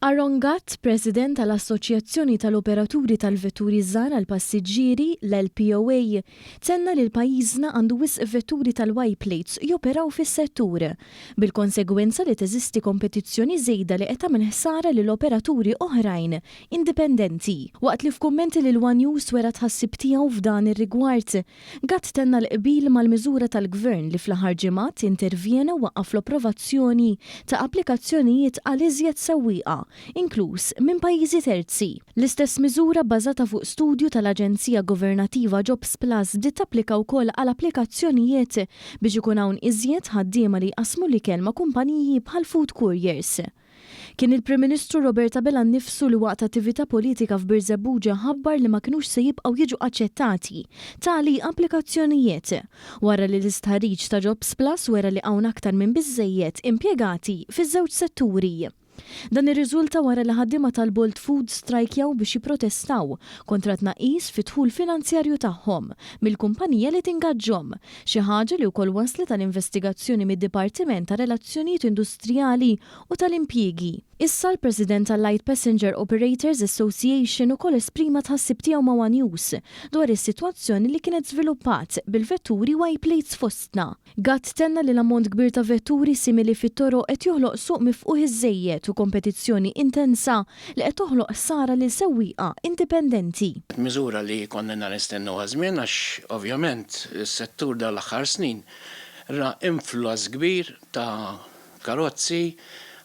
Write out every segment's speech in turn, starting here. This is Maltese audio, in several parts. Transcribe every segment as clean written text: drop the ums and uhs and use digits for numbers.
Aaron Gatt, President tal-Assoċjazzjoni tal-Operaturi tal-Vetturi Żgħar għall-Passiġġieri l-LPOA, tenna li l-pajjiżna għandu wisq vetturi tal-Y-plates joperaw fis-settur, bil-konsegwenza li teżisti kompetizzjoni żejda li qed tagħmel ħsara lil operaturi oħrajn indipendenti. Waqt li f'kummenti lil One News wera tħassib tiegħu f'dan ir-rigward, Gatt tenna l-qbil mal-miżura tal-Gvern li fl-aħħar ġimgħat intervjena waqqaf l-approvazzjoni ta' applikazzjonijiet għal iżjed sewwieqa inkluż minn pajjiżi terzi. L-istess miżura bbażata fuq studju tal-Aġenzija Governativa Jobs Plus bdiet tapplika wkoll għal applikazzjonijiet biex ikun hawn iżjed ħaddiema li jqasmu l-ikel ma' kumpaniji bħal food couriers. Kien il-Prim Ministru Roberta Bela nnifsu li waqt attività politika f'Birzebbuġa ħabbar li ma kinux se jibqgħu jiġu aċċettati tali applikazzjonijiet wara li l-istħarriġ ta' Jobs Plus wera li hawn aktar minn biżżejjed impjegati fiż-żewġ setturi. Dan ir-riżulta wara li ħaddiema tal-Bolt Food strajkjaw biex jipprotestaw kontra tnaqqis fit-dħul finanzjarju tagħhom mill-kumpanija li tingaġġhom, xi ħaġa li wkoll waslet tal-investigazzjoni mid-Dipartiment ta' Relazzjonijiet Industrijali u tal-Impjiegi. Issa l-President tal-Light Passenger Operators Association ukoll esprima tħassib tiegħu ma' One News dwar is-sitwazzjoni li kienet żviluppat bil-vetturi Y-plates fostna. Gatt tenna li l-ammont kbir ta' vetturi simili fit-toroq qed joħloq suq mifquh iżejjed u kompetizzjoni intensa li qed toħloq ħsara lil sewwieqa indipendenti. Miżura li konna nistennew żmien għax ovvjament is-settur dal-aħħar snin ra influss kbir ta' karozzi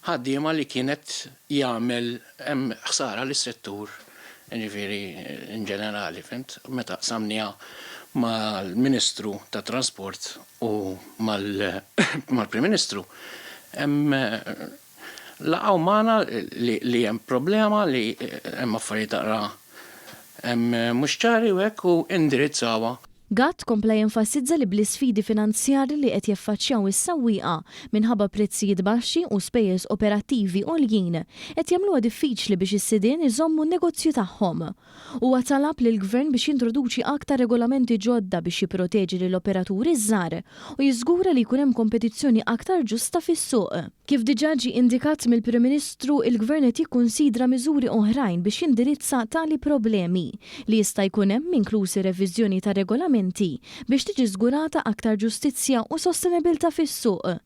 ħaddiema li kienet jagħmel hemm ħsara lis-settur ġifieri in ġenerali fimt meta qsamniha mal-Ministru tat Trasport u mal-Prim Ministru hemm laqgħu magħna li hemm problema li hemm affarijiet taqra hemm mhux ċari u hekk u indirizzawha. Gatt kompla jenfasizza li bl-isfidi finanzjarji li qed jaffaċċjaw is-sewwieqa minħabba prezzijiet baxxi u spejjeż operattivi għoljin qed jagħmluha diffiċli biex is-sidien iżommu n-negozju tagħhom. Huwa talab lill-Gvern biex jintroduċi aktar regolamenti ġodda biex jipproteġi lill-operaturi żgħar u jiżgura li jkun hemm kompetizzjoni aktar ġusta fis-suq. Kif diġà ġie indikat mill-Prim Ministru, il-Gvern qed jikkunsidra miżuri oħrajn biex jindirizza tali problemi li jista' jkun hemm inklużi reviżjoni ta' regolamenti biex tiġi żgurata aktar ġustizzja u sostenibilità fis-suq.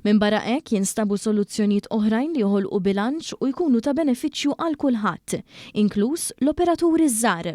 Minn barra hekk jinstabu soluzzjonijiet oħrajn li joħolqu bilanċ u jkunu ta' benefiċċju għal kulħadd, inkluż l-operaturi żgħar.